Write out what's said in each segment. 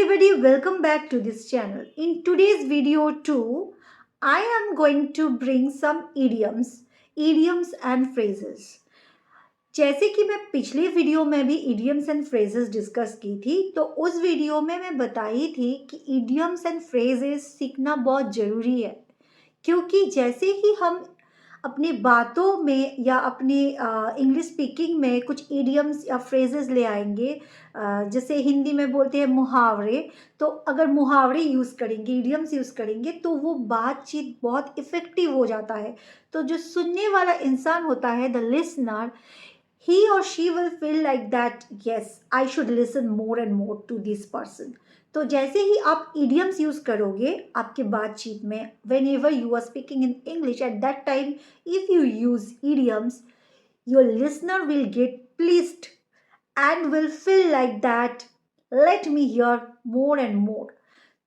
everybody, welcome back to this channel. In today's video too, I am going to bring some idioms and phrases. जैसे कि मैं पिछले video में भी idioms and phrases discuss की थी, तो उस वीडियो में मैं बताई थी कि idioms and phrases सीखना बहुत ज़रूरी है, क्योंकि जैसे ही हम अपनी बातों में या अपनी इंग्लिश स्पीकिंग में कुछ इडियम्स या फ्रेजेस ले आएंगे, जैसे हिंदी में बोलते हैं मुहावरे, तो अगर मुहावरे यूज़ करेंगे, इडियम्स यूज़ करेंगे, तो वो बातचीत बहुत इफ़ेक्टिव हो जाता है। तो जो सुनने वाला इंसान होता है, the listener, he or she will feel like that, yes, I should listen more and more to this person. तो जैसे ही आप idioms यूज करोगे आपके बातचीत में, whenever you are speaking in English, at that time if you use idioms, your listener will get pleased and will feel like that, let me hear more and more.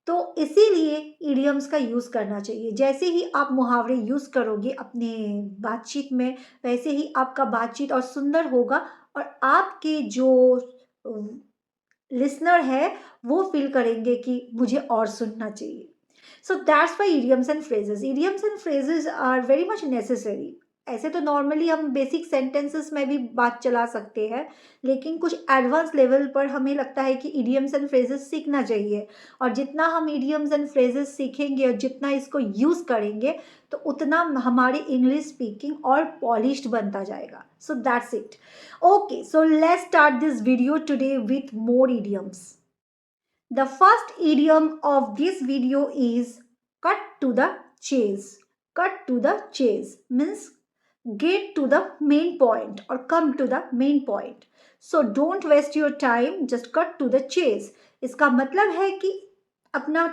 तो इसीलिए idioms का use करना चाहिए। जैसे ही आप मुहावरे use करोगे अपने बातचीत में, वैसे ही आपका बातचीत और सुंदर होगा और आपके जो लिसनर है वो फील करेंगे कि मुझे और सुनना चाहिए। So that's why idioms and phrases are very much necessary. ऐसे तो नॉर्मली हम बेसिक सेंटेंसेस में भी बात चला सकते हैं, लेकिन कुछ एडवांस लेवल पर हमें लगता है कि इडियम्स एंड फ्रेजेस सीखना चाहिए। और जितना हम इडियम्स एंड फ्रेजेस सीखेंगे और जितना इसको यूज़ करेंगे, तो उतना हमारी इंग्लिश स्पीकिंग और पॉलिश्ड बनता जाएगा। So that's it. Okay, so let's start this video today with more idioms. The first idiom of this video is cut to the chase. Cut to the chase means get to the main point or come to the main point. So don't waste your time, just cut to the chase. इसका मतलब है कि अपना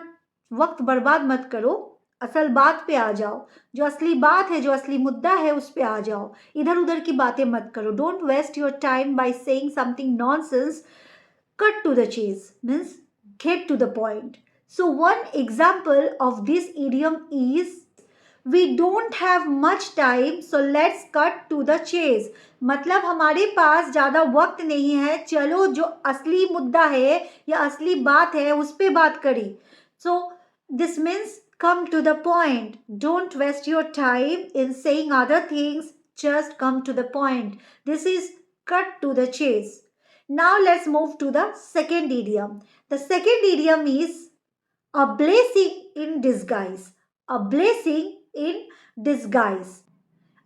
वक्त बर्बाद मत करो, असल बात पे आ जाओ। जो असली बात है, जो असली मुद्दा है, उस पे आ जाओ। इधर उधर की बातें मत करो। Don't waste your time by saying something nonsense. Cut to the chase means get to the point. So one example of this idiom is we don't have much time, so let's cut to the chase. मतलब हमारे पास ज़्यादा वक्त नहीं है, चलो जो असली मुद्दा है या असली बात है उस पे बात करें। So this means come to the point. Don't waste your time in saying other things, just come to the point. This is cut to the chase. Now let's move to the second idiom. The second idiom is a blessing in disguise. A blessing in disguise.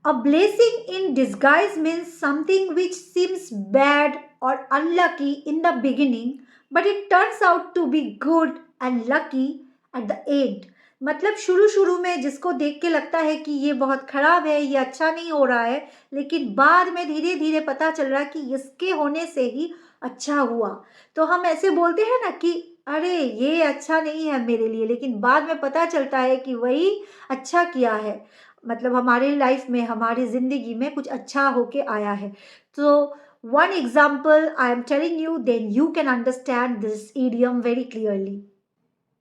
A blessing in disguise means something which seems bad or unlucky in the beginning, but it turns out to be good and lucky at the end. मतलब शुरू शुरू में जिसको देख के लगता है कि ये बहुत खराब है, ये अच्छा नहीं हो रहा है, लेकिन बाद में धीरे धीरे पता चल रहा है कि इसके होने से ही अच्छा हुआ। तो हम ऐसे बोलते हैं ना कि अरे ये अच्छा नहीं है मेरे लिए, लेकिन बाद में पता चलता है कि वही अच्छा किया है। मतलब हमारे लाइफ में, हमारी ज़िंदगी में कुछ अच्छा होके आया है। तो one example I am telling you, then you can understand this idiom very clearly.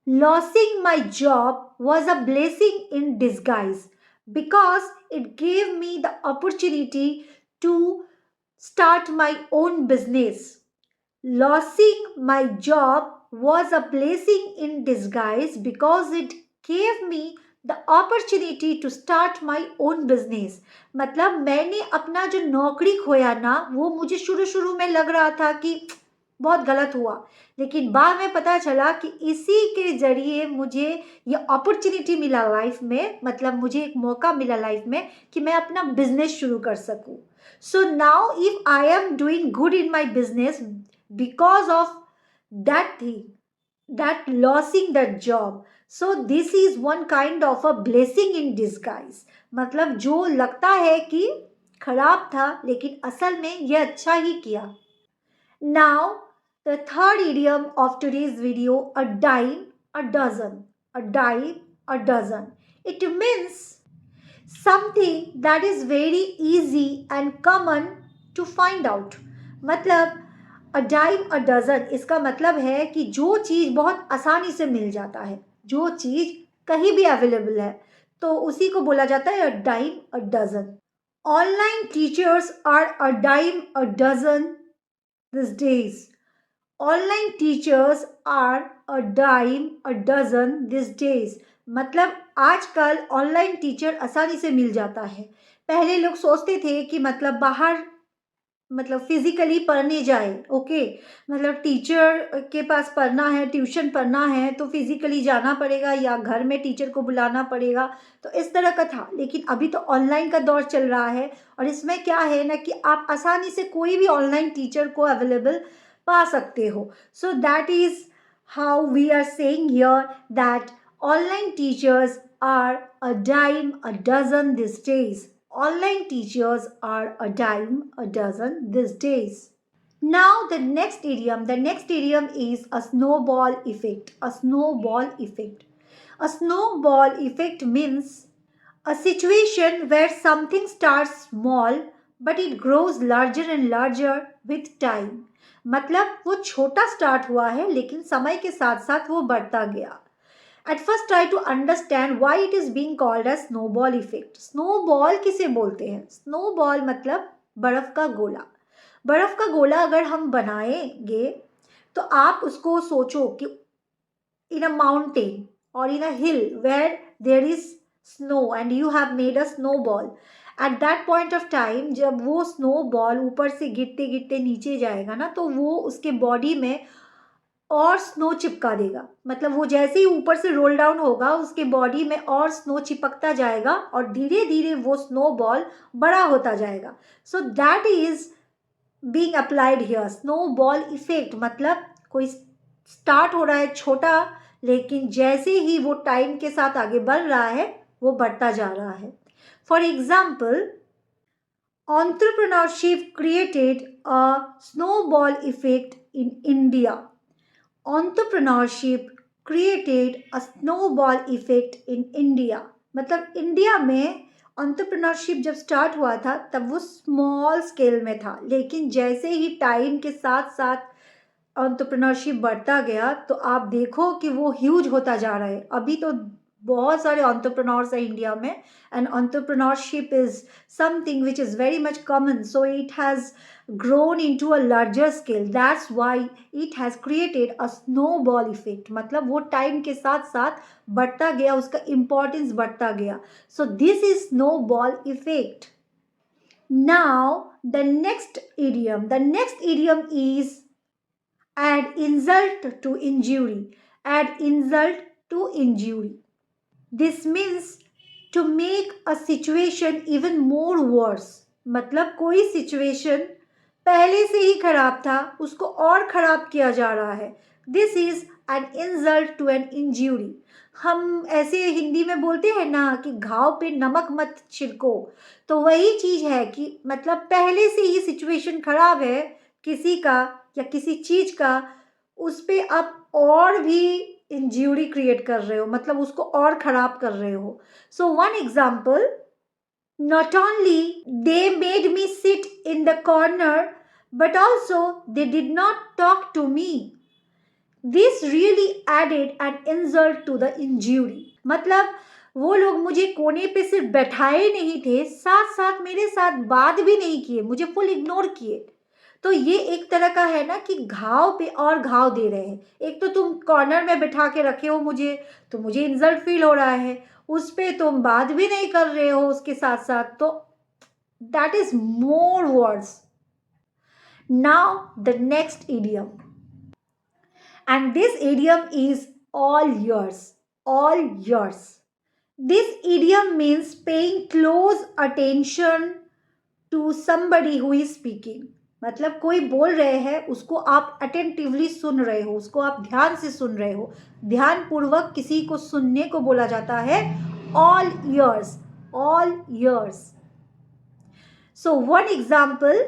Losing my job was a blessing in disguise because it gave me the opportunity to start my own business. Losing my job was a blessing in disguise because it gave me the opportunity to start my own business. मतलब मैंने अपना जो नौकरी खोया ना, वो मुझे शुरू शुरू में लग रहा था कि बहुत गलत हुआ, लेकिन बाद में पता चला कि इसी के जरिए मुझे ये अपॉर्चुनिटी मिला लाइफ में, मतलब मुझे एक मौका मिला लाइफ में कि मैं अपना बिजनेस शुरू कर सकूं। So now if I am doing good in my business because of that thing, that losing that job, so this is one kind of a blessing in disguise. मतलब जो लगता है कि खराब था, लेकिन असल में ये अच्छा ही किया। Now the third idiom of today's video, a dime a dozen. A dime a dozen, it means something that is very easy and common to find out. मतलब अ डाइम अ डज़न, इसका मतलब है कि जो चीज़ बहुत आसानी से मिल जाता है, जो चीज़ कहीं भी अवेलेबल है, तो उसी को बोला जाता है a dime a dozen. Online teachers are a dime a dozen this days. Online teachers are a dime a dozen this days. मतलब आजकल ऑनलाइन टीचर आसानी से मिल जाता है। पहले लोग सोचते थे कि मतलब बाहर मतलब फिजिकली पढ़ने जाए, ओके, मतलब टीचर के पास पढ़ना है, ट्यूशन पढ़ना है तो फिजिकली जाना पड़ेगा या घर में टीचर को बुलाना पड़ेगा। तो इस तरह का था, लेकिन अभी तो ऑनलाइन का दौर चल रहा है और इसमें क्या है ना कि आप आसानी से कोई भी ऑनलाइन टीचर को अवेलेबल पा सकते हो। So that is how we are saying here that online teachers are a dime a dozen this days. Online teachers are a dime a dozen these days. Now the next idiom is a snowball effect. A snowball effect. A snowball effect means a situation where something starts small but it grows larger and larger with time. मतलब वो छोटा start हुआ है लेकिन समय के साथ साथ वो बढ़ता गया। At first try to understand why it is being called as snowball effect. Snowball किसे बोलते हैं? Snowball मतलब बर्फ का गोला। बर्फ का गोला अगर हम बनाएंगे तो आप उसको सोचो कि in a mountain or in a hill where there is snow and you have made a snowball. At that point of time जब वो snowball ऊपर से गिरते गिरते नीचे जाएगा ना तो वो उसके बॉडी में और स्नो चिपका देगा। मतलब वो जैसे ही ऊपर से रोल डाउन होगा उसके बॉडी में और स्नो चिपकता जाएगा और धीरे धीरे वो स्नो बॉल बड़ा होता जाएगा। सो that is being applied here, snow ball effect. मतलब कोई स्टार्ट हो रहा है छोटा लेकिन जैसे ही वो टाइम के साथ आगे बढ़ रहा है वो बढ़ता जा रहा है। For example, entrepreneurship created a snowball effect in India. Entrepreneurship created a snowball effect in India. मतलब इंडिया में entrepreneurship जब स्टार्ट हुआ था तब वो स्मॉल स्केल में था, लेकिन जैसे ही टाइम के साथ साथ entrepreneurship बढ़ता गया तो आप देखो कि वो ह्यूज होता जा रहा है। अभी तो बहुत सारे entrepreneurs हैं इंडिया में and entrepreneurship is something which is very much common, so it has grown into a larger scale. That's why it has created a snowball effect. मतलब वो टाइम के साथ साथ बढ़ता गया, उसका इम्पोर्टेंस बढ़ता गया। So this is snowball effect. Now the next idiom is add insult to injury. Add insult to injury. This means to make a situation even more worse. मतलब कोई सिचुएशन पहले से ही खराब था उसको और खराब किया जा रहा है। This is an insult to an injury. हम ऐसे हिंदी में बोलते हैं ना कि घाव पे नमक मत छिड़को, तो वही चीज है कि मतलब पहले से ही सिचुएशन खराब है किसी का या किसी चीज का, उस पे आप और भी इंज्यूरी क्रिएट कर रहे हो, मतलब उसको और खराब कर रहे हो। सो one example, not only they made me sit in the corner but also they did not talk to me. This really added an insult to the injury. मतलब वो लोग मुझे कोने पे सिर्फ बैठाए नहीं थे, साथ साथ मेरे साथ बात भी नहीं किए, मुझे फुल इग्नोर किए। तो ये एक तरह का है ना कि घाव पे और घाव दे रहे हैं। एक तो तुम कॉर्नर में बिठा के रखे हो मुझे, तो मुझे इंसल्ट फील हो रहा है, उस पे तुम बात भी नहीं कर रहे हो उसके साथ साथ, तो that is more words. Now the next idiom, and this idiom is all yours. All yours. This idiom means paying close attention to somebody who is speaking. मतलब कोई बोल रहे हैं उसको आप अटेंटिवली सुन रहे हो, उसको आप ध्यान से सुन रहे हो, ध्यान पूर्वक किसी को सुनने को बोला जाता है all ears. All ears. So one example,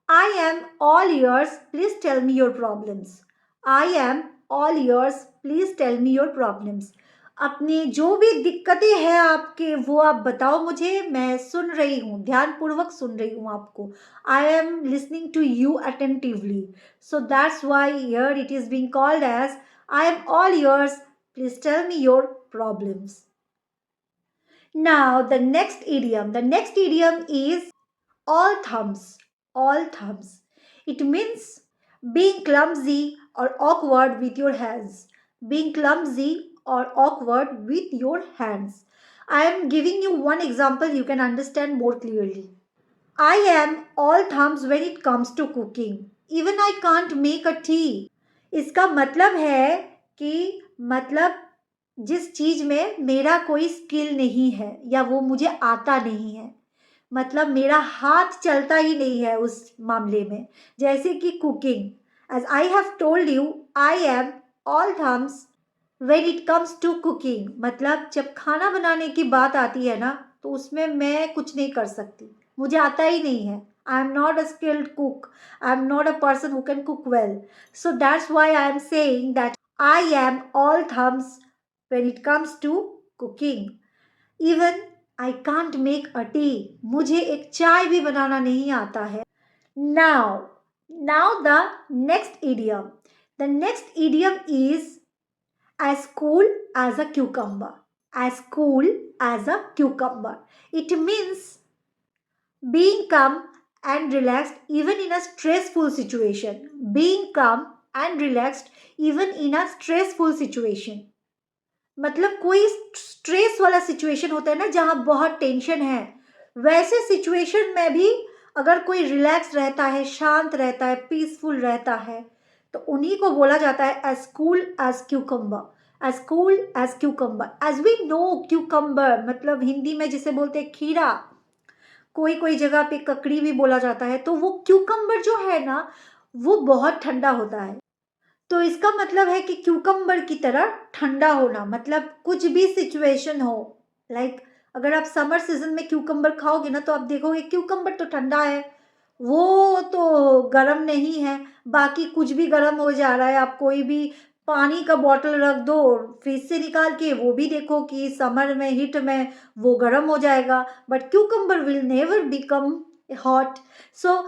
I am all ears, please tell me your problems. I am all ears, please tell me your problems. अपनी जो भी दिक्कतें हैं आपके वो आप बताओ मुझे, मैं सुन रही हूँ, ध्यानपूर्वक सुन रही हूँ आपको। I am listening to you attentively. So that's why here it is being called as I am all ears, please tell me your problems. Now the next idiom is all thumbs. All thumbs. It means being clumsy or awkward with your hands. Being clumsy or awkward with your hands. I am giving you one example you can understand more clearly. I am all thumbs when it comes to cooking. Even I can't make a tea. इसका मतलब है कि मतलब जिस चीज में मेरा कोई स्किल नहीं है या वो मुझे आता नहीं है, मतलब मेरा हाथ चलता ही नहीं है उस मामले में, जैसे कि cooking. As I have told you, I am all thumbs when it comes to cooking. मतलब जब खाना बनाने की बात आती है ना, तो उसमें मैं कुछ नहीं कर सकती, मुझे आता ही नहीं है. I am not a skilled cook, I am not a person who can cook well. So that's why I am saying that I am all thumbs when it comes to cooking. Even I can't make a tea, मुझे एक चाय भी बनाना नहीं आता है. Now now the next idiom. The next idiom is as cool as a cucumber. As cool as a cucumber. It means being calm and relaxed even in a stressful situation. Being calm and relaxed even in a stressful situation. मतलब कोई stress वाला situation होता है ना, जहाँ बहुत tension है, वैसे सिचुएशन में भी अगर कोई रिलैक्स रहता है, शांत रहता है, पीसफुल रहता है, तो उन्हीं को बोला जाता है as cool as cucumber. As cool as cucumber. As we know cucumber मतलब हिंदी में जिसे बोलते हैं खीरा, कोई कोई जगह पे ककड़ी भी बोला जाता है. तो वो क्यूकम्बर जो है ना, वो बहुत ठंडा होता है. तो इसका मतलब है कि क्यूकम्बर की तरह ठंडा होना, मतलब कुछ भी सिचुएशन हो, लाइक अगर आप समर सीजन में क्यूकम्बर खाओगे ना, तो आप देखोगे क्यूकम्बर तो ठंडा है, वो तो गर्म नहीं है. बाकी कुछ भी गर्म हो जा रहा है, आप कोई भी पानी का बॉटल रख दो फ्रिज से निकाल के, वो भी देखो कि समर में हीट में वो गर्म हो जाएगा, but cucumber will never become hot. So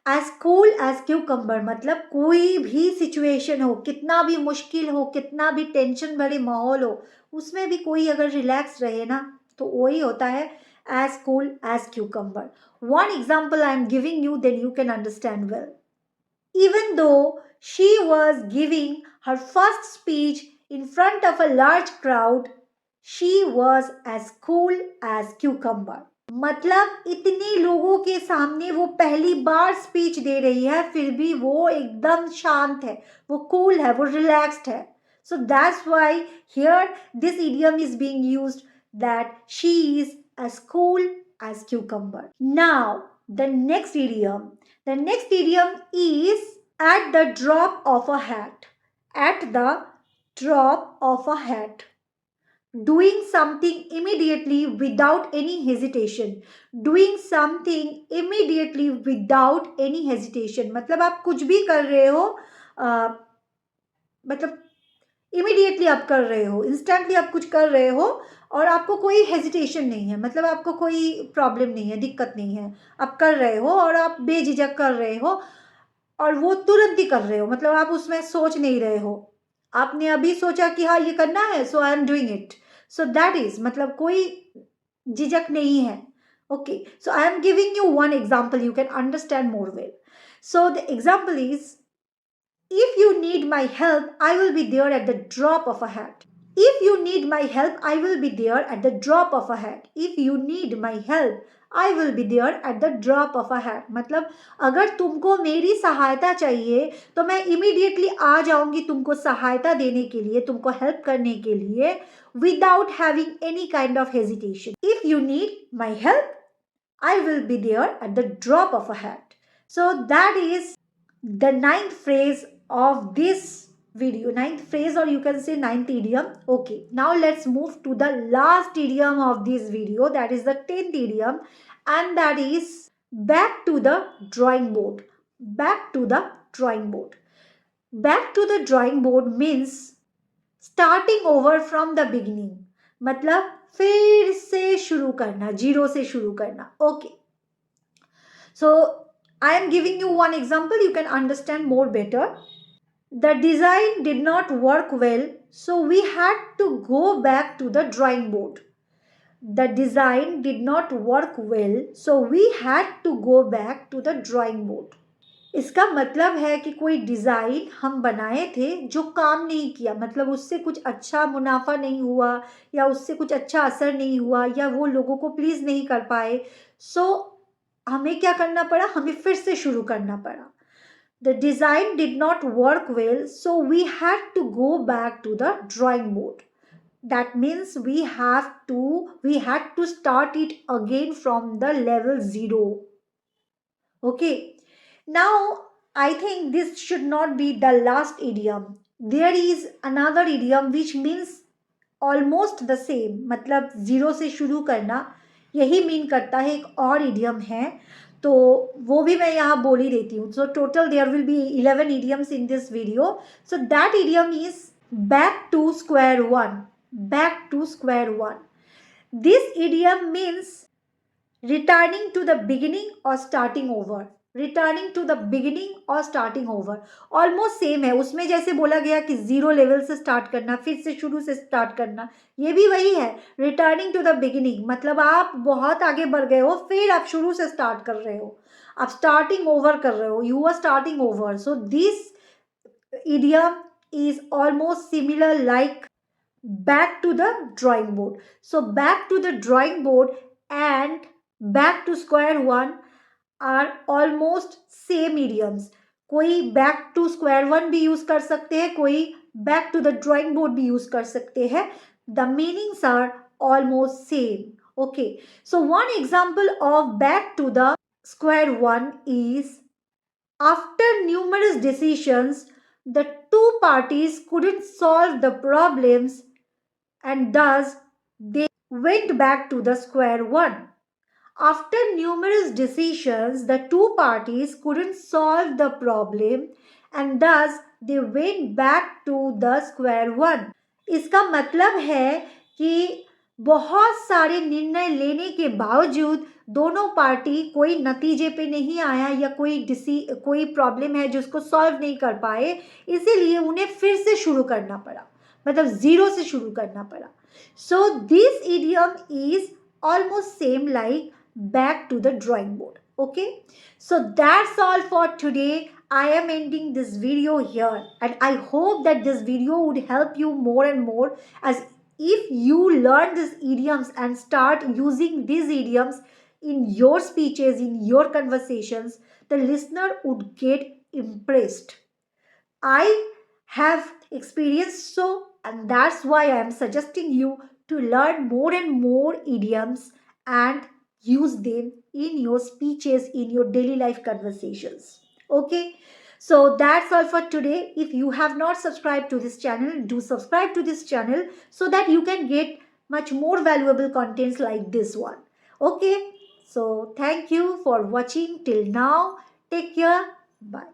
as cool as cucumber मतलब कोई भी सिचुएशन हो, कितना भी मुश्किल हो, कितना भी टेंशन भरे माहौल हो, उसमें भी कोई अगर रिलैक्स रहे ना, तो वही होता है as cool as cucumber. One example I am giving you, then you can understand well. Even though she was giving her first speech in front of a large crowd, she was as cool as cucumber. मतलब इतने लोगों के सामने वो पहली बार speech दे रही है, फिर भी वो एकदम शांत है, वो कूल है, वो रिलैक्स्ड है. सो that's why here this idiom is being used that she is as cool as cucumber. Now, the next idiom. The next idiom is at the drop of a hat. At the drop of a hat. Doing something immediately without any hesitation. Doing something immediately without any hesitation. मतलब आप कुछ भी कर रहे हो, मतलब immediately आप कर रहे हो, इंस्टेंटली आप कुछ कर रहे हो और आपको कोई हेजिटेशन नहीं है, मतलब आपको कोई प्रॉब्लम नहीं है, दिक्कत नहीं है, आप कर रहे हो और आप बेझिझक कर रहे हो और वो तुरंत ही कर रहे हो, मतलब आप उसमें सोच नहीं रहे हो, आपने अभी सोचा कि हाँ ये करना है, so I am doing it. So that is मतलब कोई झिझक नहीं है. Okay, so I am giving you one example, you can understand more well. So the example is, if you need my help, I will be there at the drop of a hat. If you need my help, I will be there at the drop of a hat. If you need my help, I will be there at the drop of a hat. मतलब अगर तुमको मेरी सहायता चाहिए तो मैं immediately आ जाऊंगी तुमको सहायता देने के लिए, तुमको help करने के लिए, without having any kind of hesitation. If you need my help, I will be there at the drop of a hat. So that is the ninth phrase of this video, ninth phrase, or you can say ninth idiom. Okay, now let's move to the last idiom of this video, that is the 10th idiom, and that is back to the drawing board. Back to the drawing board. Back to the drawing board means starting over from the beginning. मतलब फिर से शुरू करना, zero से शुरू करना. Okay, so I am giving you one example, you can understand more better. The design did not work well, so we had to go back to the drawing board. The design did not work well, so we had to go back to the drawing board. इसका मतलब है कि कोई design हम बनाए थे जो काम नहीं किया, मतलब उससे कुछ अच्छा मुनाफा नहीं हुआ या उससे कुछ अच्छा असर नहीं हुआ या वो लोगों को प्लीज़ नहीं कर पाए। सो हमें क्या करना पड़ा, हमें फिर से शुरू करना पड़ा। The design did not work well, so we had to go back to the drawing board. That means we had to start it again from the level 0. Okay. Now, I think this should not be the last idiom. There is another idiom which means almost the same, मतलब zero से शुरू करना यही mean करता है। एक और idiom है तो वो भी मैं यहाँ बोल ही देती हूँ। So total there will be 11 idioms in this video. So that idiom is back to square one. Back to square one. This idiom means returning to the beginning or starting over. Returning to the beginning और starting over almost same है। उसमें जैसे बोला गया कि zero level से start करना, फिर से शुरू से स्टार्ट करना, ये भी वही है। रिटर्निंग टू द बिगिनिंग मतलब आप बहुत आगे बढ़ गए हो, फिर आप शुरू से स्टार्ट कर रहे हो, आप स्टार्टिंग ओवर कर रहे हो, you are starting over. So this idiom is almost similar like back to the drawing board. So back to the drawing board and back to square one are almost same idioms. कोई back to square one भी use कर सकते हैं, कोई back to the drawing board भी use कर सकते हैं। The meanings are almost same. Okay, so one example of back to the square one is after numerous decisions, the two parties couldn't solve the problems and thus they went back to the square one. After numerous decisions, the two parties couldn't solve the problem and thus they went back to the square one. इसका मतलब है कि बहुत सारे निर्णय लेने के बावजूद दोनों पार्टी कोई नतीजे पे नहीं आया या कोई प्रॉब्लम है जो उसको सॉल्व नहीं कर पाए, इसीलिए उन्हें फिर से शुरू करना पड़ा, मतलब जीरो से शुरू करना पड़ा। So this idiom is almost same like back to the drawing board. Okay, so that's all for today. I am ending this video here and I hope that this video would help you more and more, as if you learn these idioms and start using these idioms in your speeches, in your conversations, the listener would get impressed. I have experienced so, and that's why I am suggesting you to learn more and more idioms and use them in your speeches, in your daily life conversations. Okay, so that's all for today. If you have not subscribed to this channel, do subscribe to this channel so that you can get much more valuable contents like this one. Okay, so thank you for watching till now. Take care. Bye.